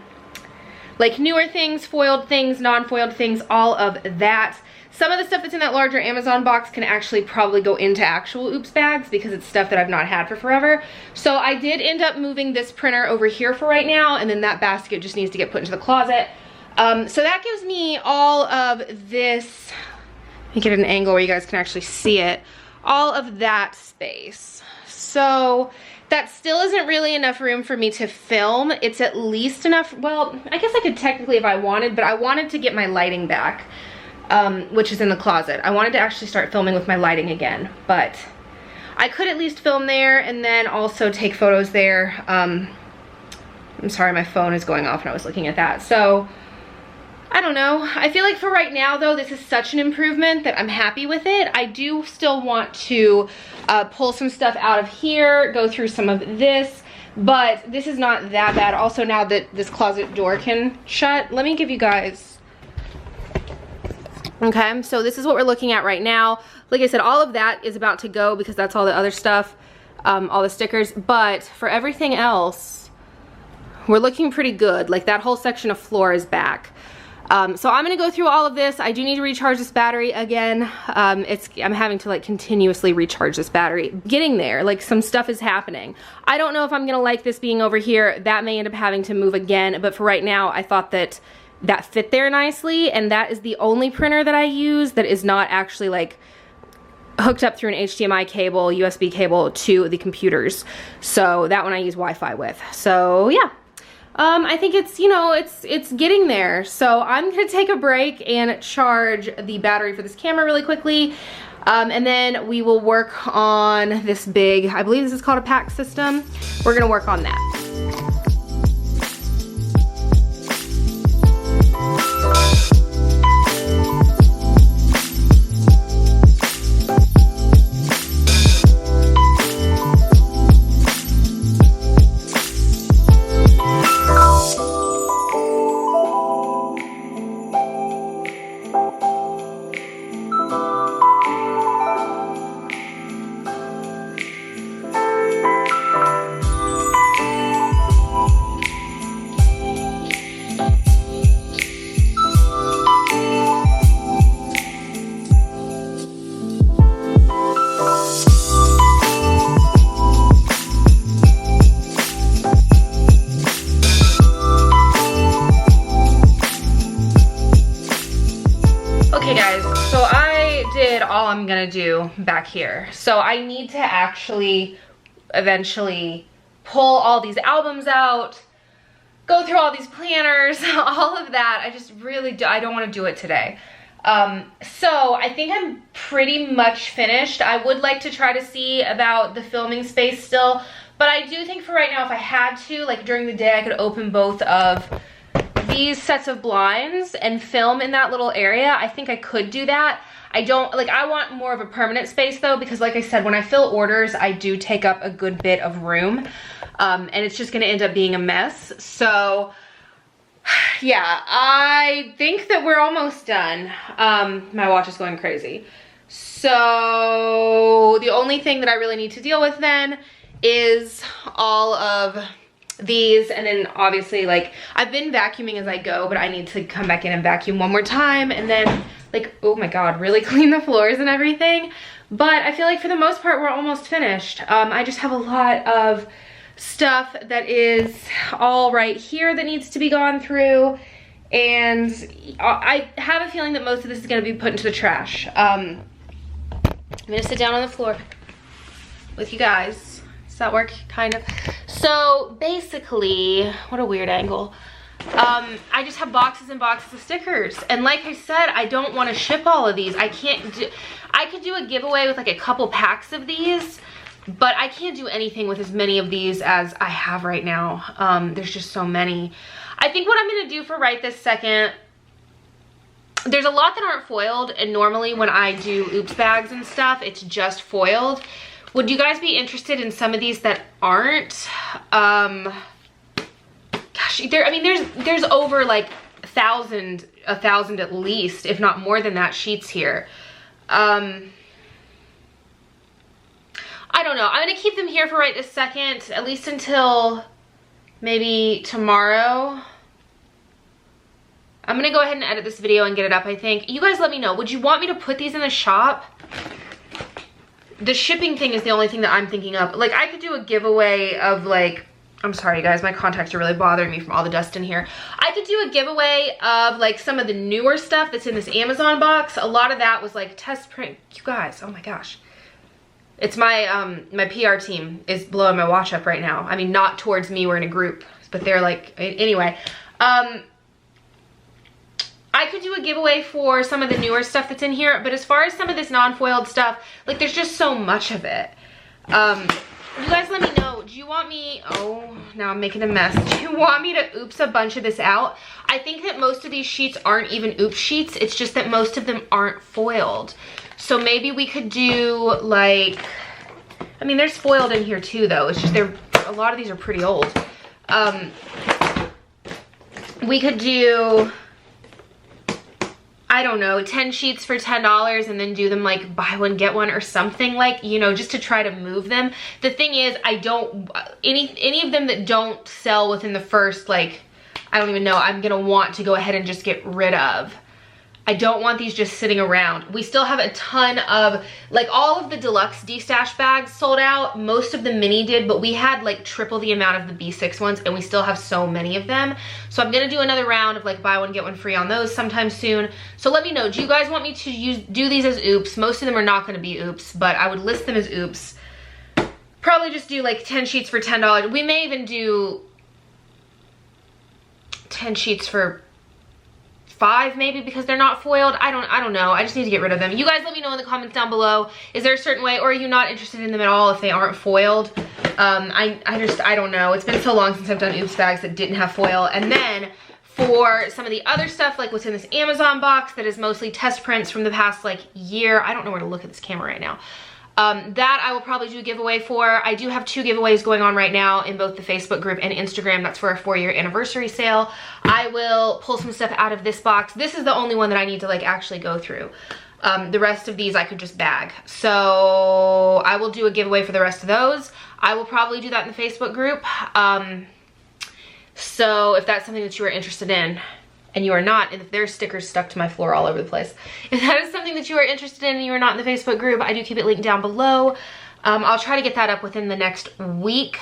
like newer things, foiled things, non-foiled things, all of that. Some of the stuff that's in that larger Amazon box can actually probably go into actual oops bags because it's stuff that I've not had for forever. So I did end up moving this printer over here for right now, and then that basket just needs to get put into the closet. So that gives me all of this, let me get an angle where you guys can actually see it, all of that space. So that still isn't really enough room for me to film. It's at least enough, well, I guess I could technically if I wanted, but I wanted to get my lighting back, which is in the closet. I wanted to actually start filming with my lighting again, but I could at least film there and then also take photos there. I'm sorry, my phone is going off and I was looking at that. So I don't know. I feel like for right now though, this is such an improvement that I'm happy with it. I do still want to pull some stuff out of here, go through some of this, but this is not that bad. Also now that this closet door can shut, let me give you guys, okay, so this is what we're looking at right now. Like I said, all of that is about to go because that's all the other stuff, all the stickers, but for everything else, we're looking pretty good. Like that whole section of floor is back. So I'm gonna go through all of this. I do need to recharge this battery again. I'm having to like continuously recharge this battery. Getting there, like some stuff is happening. I don't know if I'm gonna like this being over here. That may end up having to move again, but for right now, I thought that that fit there nicely, and that is the only printer that I use that is not actually like hooked up through an HDMI cable, USB cable to the computers. So that one I use Wi-Fi with. So yeah. I think it's, you know, it's getting there. So I'm gonna take a break and charge the battery for this camera really quickly. And then we will work on this big, I believe this is called a pack system. We're gonna work on that. I'm gonna do back here. So I need to actually eventually pull all these albums out, go through all these planners, all of that. I just really I don't want to do it today. So I think I'm pretty much finished. I would like to try to see about the filming space still, but I do think for right now, if I had to, like during the day, I could open both of these sets of blinds and film in that little area. I think I could do that. I want more of a permanent space though, because like I said, when I fill orders, I do take up a good bit of room, and it's just gonna end up being a mess. So yeah, I think that we're almost done. My watch is going crazy. So the only thing that I really need to deal with then is all of these, and then obviously like I've been vacuuming as I go, but I need to come back in and vacuum one more time, and then like, oh my god, really clean the floors and everything. But I feel like for the most part we're almost finished. I just have a lot of stuff that is all right here that needs to be gone through, and I have a feeling that most of this is going to be put into the trash. I'm gonna sit down on the floor with you guys. Does that work? Kind of. So basically, what a weird angle. I just have boxes and boxes of stickers, and like I said, I don't want to ship all of these. I could do a giveaway with like a couple packs of these, but I can't do anything with as many of these as I have right now. There's just so many. I think what I'm gonna do for right this second, there's a lot that aren't foiled, and normally when I do oops bags and stuff, it's just foiled. Would you guys be interested in some of these that aren't? Gosh, I mean, there's over like a thousand at least, if not more than that, sheets here. I don't know. I'm gonna keep them here for right this second, at least until maybe tomorrow. I'm gonna go ahead and edit this video and get it up, I think. You guys let me know. Would you want me to put these in the shop? The shipping thing is the only thing that I'm thinking of. Like, I could do a giveaway of like, I'm sorry you guys, my contacts are really bothering me from all the dust in here. I could do a giveaway of like some of the newer stuff that's in this Amazon box. A lot of that was like test print. You guys, oh my gosh. It's my, my PR team is blowing my watch up right now. I mean, not towards me, we're in a group, but they're like, anyway. I could do a giveaway for some of the newer stuff that's in here, but as far as some of this non-foiled stuff, like there's just so much of it. You guys let me know, do you want me, oh, now I'm making a mess. Do you want me to oops a bunch of this out? I think that most of these sheets aren't even oops sheets. It's just that most of them aren't foiled. So maybe we could do like, I mean, there's foiled in here too though. It's just a lot of these are pretty old. We could do, I don't know, 10 sheets for $10 and then do them like buy one, get one or something, like, you know, just to try to move them. The thing is, I don't, any of them that don't sell within the first, like, I don't even know, I'm gonna want to go ahead and just get rid of. I don't want these just sitting around. We still have a ton of, like all of the deluxe D-stash bags sold out. Most of the mini did, but we had like triple the amount of the B6 ones and we still have so many of them. So I'm gonna do another round of like buy one, get one free on those sometime soon. So let me know, do you guys want me to do these as oops? Most of them are not gonna be oops, but I would list them as oops. Probably just do like 10 sheets for $10. We may even do 10 sheets for 5 maybe, because they're not foiled. I don't know. I just need to get rid of them. You guys let me know in the comments down below. Is there a certain way, or are you not interested in them at all if they aren't foiled? I don't know. It's been so long since I've done oops bags that didn't have foil. And then for some of the other stuff, like what's in this Amazon box that is mostly test prints from the past like year. I don't know where to look at this camera right now. That I will probably do a giveaway for. I do have 2 giveaways going on right now in both the Facebook group and Instagram. That's for our 4-year anniversary sale. I will pull some stuff out of this box. This is the only one that I need to like actually go through. The rest of these I could just bag. So I will do a giveaway for the rest of those. I will probably do that in the Facebook group. So if that's something that you are interested in, and you are not, and if there's stickers stuck to my floor all over the place, if that is something that you are interested in and you are not in the Facebook group, I do keep it linked down below. I'll try to get that up within the next week.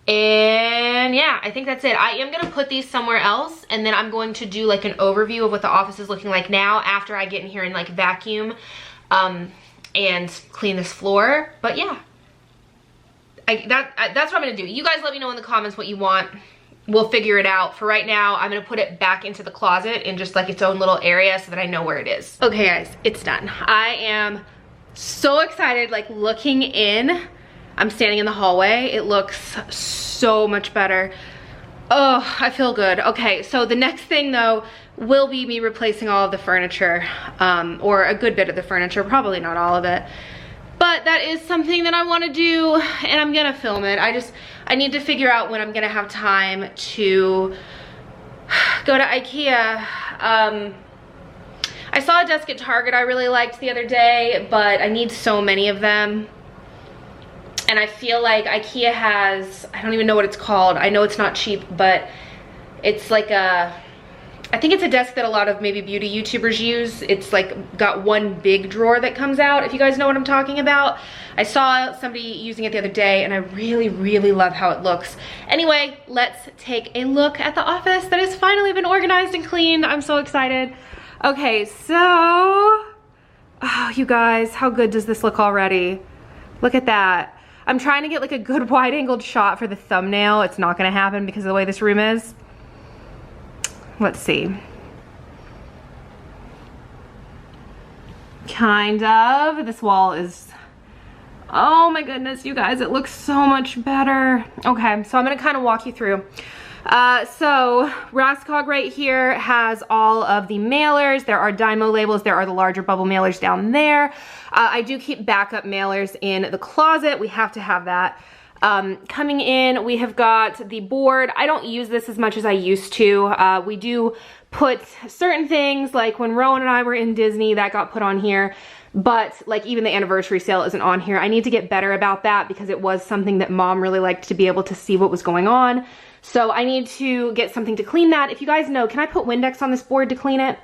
And yeah, I think that's it. I am gonna put these somewhere else, and then I'm going to do like an overview of what the office is looking like now after I get in here and like vacuum and clean this floor. But yeah, that's what I'm gonna do. You guys let me know in the comments what you want. we'll figure it out. For right now, I'm gonna put it back into the closet in just like its own little area so that I know where it is. Okay guys, it's done. I am so excited, like looking in. I'm standing in the hallway. It looks so much better. Oh, I feel good. Okay, so the next thing though will be me replacing all of the furniture, or a good bit of the furniture, probably not all of it. But that is something that I want to do, and I'm gonna film it. I need to figure out when I'm gonna have time to go to IKEA. I saw a desk at Target I really liked the other day, but I need so many of them. And I feel like IKEA has, I don't even know what it's called. I know it's not cheap, but it's like a, I think it's a desk that a lot of maybe beauty YouTubers use. It's like got one big drawer that comes out, if you guys know what I'm talking about. I saw somebody using it the other day and I really, really love how it looks. Anyway, let's take a look at the office that has finally been organized and cleaned. I'm so excited. Okay, so, oh, you guys, how good does this look already? Look at that. I'm trying to get like a good wide angled shot for the thumbnail. It's not gonna happen because of the way this room is. Let's see. Kind of. This wall is, oh my goodness, you guys, it looks so much better. Okay, so I'm gonna kind of walk you through. So Rascog right here has all of the mailers. There are Dymo labels. There are the larger bubble mailers down there. I do keep backup mailers in the closet. We have to have that. Coming in, we have got the board. I don't use this as much as I used to. We do put certain things, like when Rowan and I were in Disney, that got put on here. But like even the anniversary sale isn't on here. I need to get better about that because it was something that Mom really liked to be able to see what was going on. So I need to get something to clean that. If you guys know, can I put Windex on this board to clean it?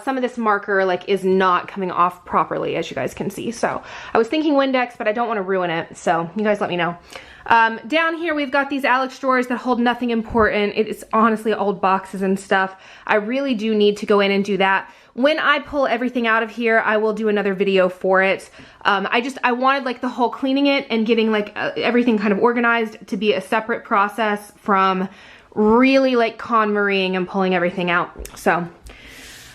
Some of this marker like is not coming off properly, as you guys can see. So I was thinking Windex, but I don't want to ruin it. So you guys let me know. Down here, we've got these Alex drawers that hold nothing important. It is honestly old boxes and stuff. I really do need to go in and do that. When I pull everything out of here, I will do another video for it. I wanted like the whole cleaning it and getting like everything kind of organized to be a separate process from really like KonMariing and pulling everything out. So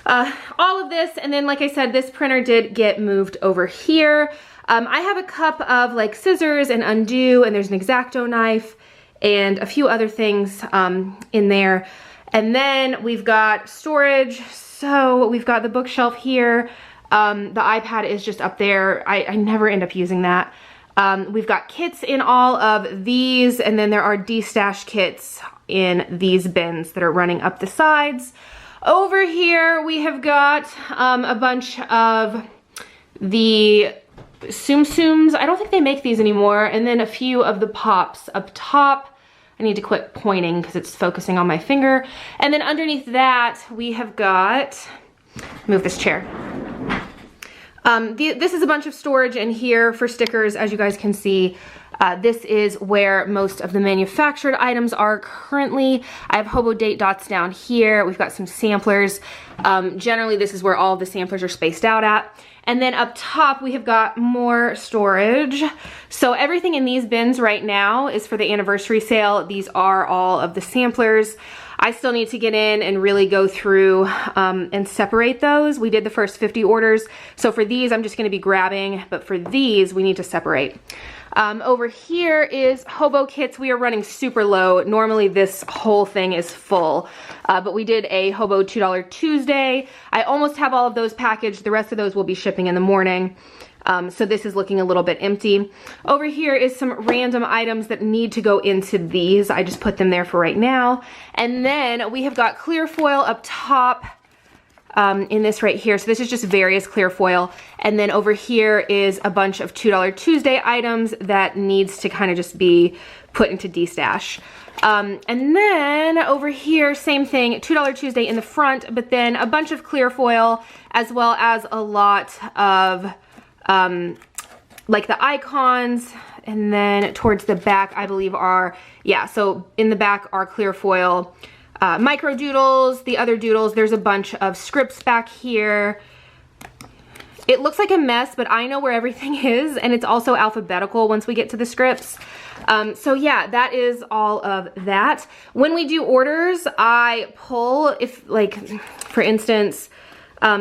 all of this, and then like I said, this printer did get moved over here. I have a cup of like scissors and undo, and there's an X-Acto knife and a few other things in there. And then we've got storage. So we've got the bookshelf here. The iPad is just up there. I never end up using that. We've got kits in all of these, and then there are de-stash kits in these bins that are running up the sides. Over here we have got a bunch of the Tsum Tsums. I don't think they make these anymore. And then a few of the pops up top. I need to quit pointing because it's focusing on my finger. And then underneath that, we have got, move this chair. This is a bunch of storage in here for stickers, as you guys can see. This is where most of the manufactured items are currently. I have hobo date dots down here. We've got some samplers. Generally, this is where all of the samplers are spaced out at. And then up top, we have got more storage. So everything in these bins right now is for the anniversary sale. These are all of the samplers. I still need to get in and really go through and separate those. We did the first 50 orders. So for these, I'm just gonna be grabbing, but for these, we need to separate. Over here is hobo kits. We are running super low. Normally this whole thing is full, but we did a hobo $2 Tuesday. I almost have all of those packaged. The rest of those will be shipping in the morning. So this is looking a little bit empty. Over here is some random items that need to go into these. I just put them there for right now. And then we have got clear foil up top. In this right here. So this is just various clear foil. And then over here is a bunch of $2 Tuesday items that needs to kind of just be put into de-stash. And then over here, same thing, $2 Tuesday in the front, but then a bunch of clear foil as well as a lot of like the icons. And then towards the back, I believe are, yeah, so in the back are clear foil. Micro doodles, the other doodles, there's a bunch of scripts back here. It looks like a mess, but I know where everything is, and it's also alphabetical once we get to the scripts. So yeah, that is all of that. When we do orders, I pull, if like, for instance,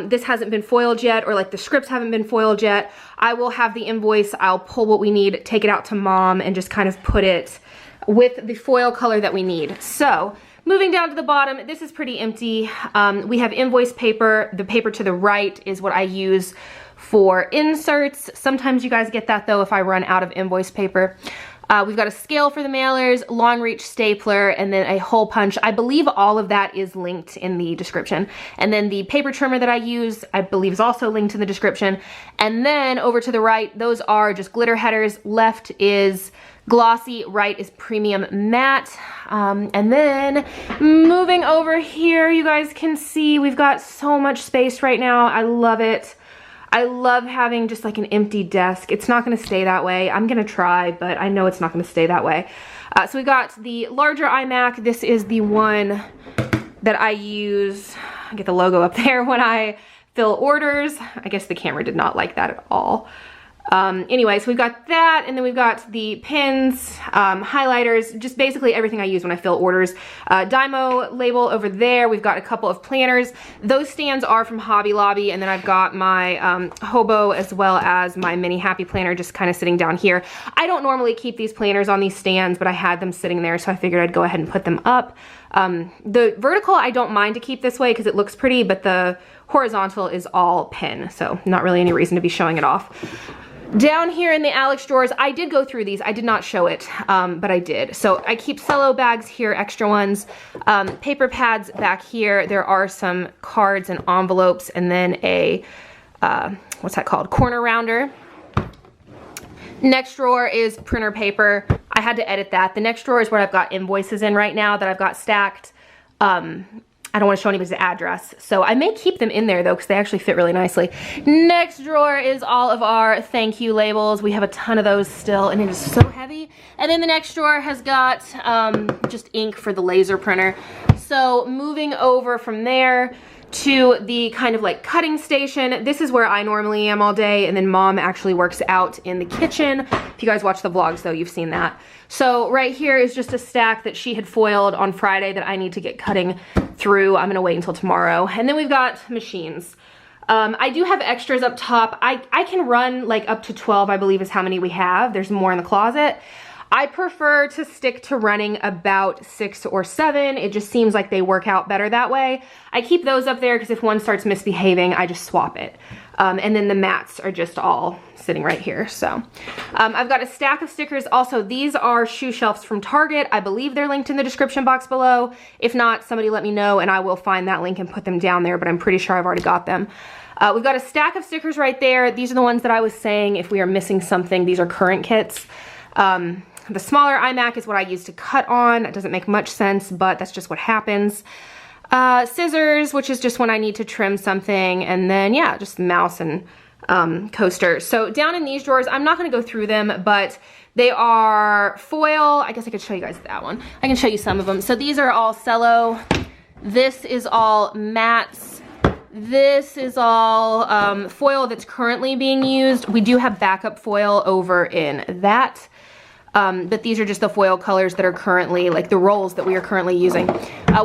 this hasn't been foiled yet, or like the scripts haven't been foiled yet, I will have the invoice, I'll pull what we need, take it out to mom, and just kind of put it with the foil color that we need. So moving down to the bottom, this is pretty empty. We have invoice paper. The paper to the right is what I use for inserts. Sometimes you guys get that though if I run out of invoice paper. We've got a scale for the mailers, long reach stapler, and then a hole punch. I believe all of that is linked in the description. And then the paper trimmer that I use, I believe is also linked in the description. And then over to the right, those are just glitter headers. Left is glossy, right is premium matte. And then moving over here, you guys can see we've got so much space right now. I love it. I love having just like an empty desk. It's not gonna stay that way. I'm gonna try, but I know it's not gonna stay that way. So we got the larger iMac. This is the one that I use, I get the logo up there, when I fill orders. I guess the camera did not like that at all. Anyway, so we've got that, and then we've got the pins, highlighters, just basically everything I use when I fill orders. Dymo label over there. We've got a couple of planners. Those stands are from Hobby Lobby, and then I've got my Hobo as well as my mini Happy planner just kind of sitting down here. I don't normally keep these planners on these stands, but I had them sitting there, so I figured I'd go ahead and put them up. The vertical I don't mind to keep this way because it looks pretty, but the horizontal is all pin, so not really any reason to be showing it off. Down here in the Alex drawers, I did go through these. I did not show it, but I did. So I keep cello bags here, extra ones, paper pads back here. There are some cards and envelopes, and then a, what's that called? Corner rounder. Next drawer is printer paper. I had to edit that. The next drawer is where I've got invoices in right now that I've got stacked. I don't want to show anybody's address, so I may keep them in there though because they actually fit really nicely. Next drawer is all of our thank you labels. We have a ton of those still, and it is so heavy. And then the next drawer has got just ink for the laser printer. So moving over from there to the kind of like cutting station. This is where I normally am all day, and then mom actually works out in the kitchen. If you guys watch the vlogs though, you've seen that. So right here is just a stack that she had foiled on Friday that I need to get cutting through. I'm gonna wait until tomorrow. And then we've got machines. I do have extras up top. I can run like up to 12, I believe is how many we have. There's more in the closet. I prefer to stick to running about 6 or 7. It just seems like they work out better that way. I keep those up there because if one starts misbehaving, I just swap it. And then the mats are just all sitting right here. So I've got a stack of stickers. Also, these are shoe shelves from Target. I believe they're linked in the description box below. If not, somebody let me know and I will find that link and put them down there, but I'm pretty sure I've already got them. We've got a stack of stickers right there. These are the ones that I was saying if we are missing something. These are current kits. The smaller iMac is what I use to cut on. It doesn't make much sense, but that's just what happens. Scissors, which is just when I need to trim something. And then, yeah, just mouse and coaster. So down in these drawers, I'm not going to go through them, but they are foil. I guess I could show you guys that one. I can show you some of them. So these are all cello. This is all mattes. This is all foil that's currently being used. We do have backup foil over in that. But these are just the foil colors that are currently, like the rolls that we are currently using.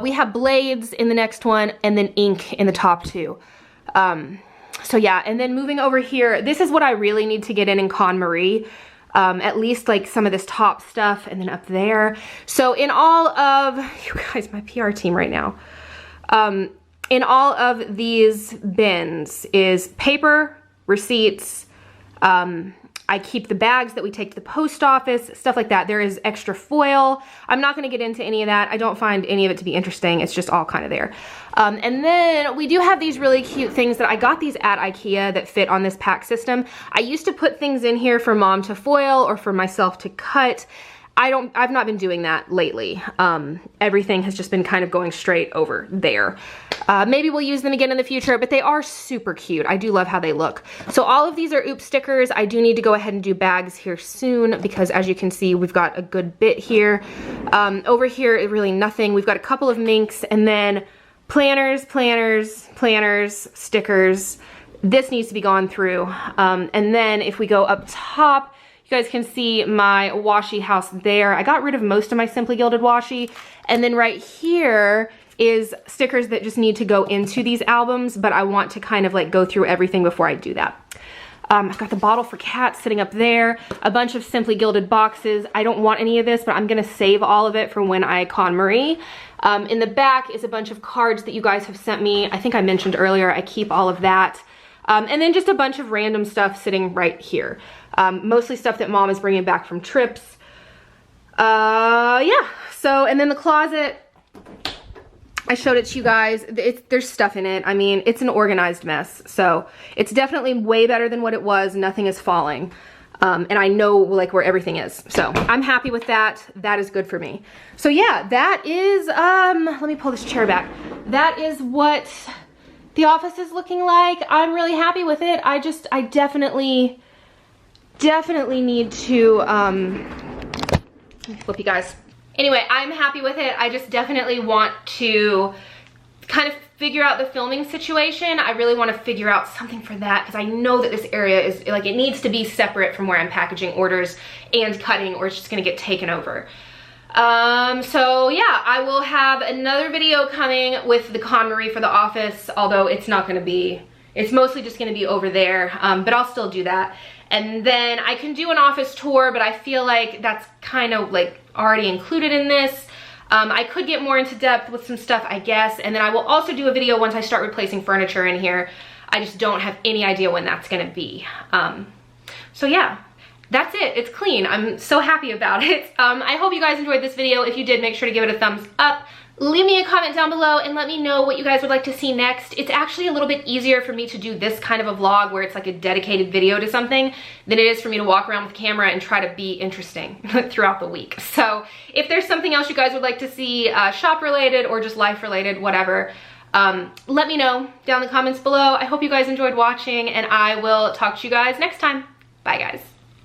We have blades in the next one, and then ink in the top two. So yeah, and then moving over here, this is what I really need to get in Con Marie. At least like some of this top stuff, and then up there. So in all of, you guys, my PR team right now. In all of these bins is paper, receipts, I keep the bags that we take to the post office, stuff like that. There is extra foil. I'm not gonna get into any of that. I don't find any of it to be interesting. It's just all kind of there. And then we do have these really cute things that I got these at IKEA that fit on this pack system. I used to put things in here for mom to foil or for myself to cut. I've not been doing that lately. Everything has just been kind of going straight over there. Maybe we'll use them again in the future, but they are super cute. I do love how they look. So all of these are Oops stickers. I do need to go ahead and do bags here soon because as you can see, we've got a good bit here. Over here, really nothing. We've got a couple of minks and then planners, stickers. This needs to be gone through. And then if we go up top, You guys can see my washi house there. I got rid of most of my Simply Gilded washi. And then right here is stickers that just need to go into these albums, but I want to kind of like go through everything before I do that. I've got the bottle for cats sitting up there, a bunch of Simply Gilded boxes. I don't want any of this, but I'm gonna save all of it for when I con Marie. In the back is a bunch of cards that you guys have sent me. I think I mentioned earlier, I keep all of that. And then just a bunch of random stuff sitting right here. Mostly stuff that Mom is bringing back from trips. Yeah, so, and then the closet, I showed it to you guys. There's stuff in it. I mean, it's an organized mess. So it's definitely way better than what it was. Nothing is falling. And I know like where everything is. So I'm happy with that. That is good for me. So yeah, that is, let me pull this chair back. That is what the office is looking like. I'm really happy with it. I definitely need to, let me flip you guys. Anyway, I'm happy with it. I just definitely want to kind of figure out the filming situation. I really want to figure out something for that because I know that this area is like, it needs to be separate from where I'm packaging orders and cutting, or it's just gonna get taken over. So yeah, I will have another video coming with the KonMari for the office, although it's not gonna be, it's mostly just gonna be over there, but I'll still do that. And then I can do an office tour, but I feel like that's kind of like already included in this. I could get more into depth with some stuff, I guess. And then I will also do a video once I start replacing furniture in here. I just don't have any idea when that's gonna be. So yeah, that's it. It's clean. I'm so happy about it. I hope you guys enjoyed this video. If you did, make sure to give it a thumbs up. Leave me a comment down below and let me know what you guys would like to see next. It's actually a little bit easier for me to do this kind of a vlog where it's like a dedicated video to something than it is for me to walk around with the camera and try to be interesting throughout the week. So if there's something else you guys would like to see, shop related or just life related, whatever, let me know down in the comments below. I hope you guys enjoyed watching and I will talk to you guys next time. Bye guys.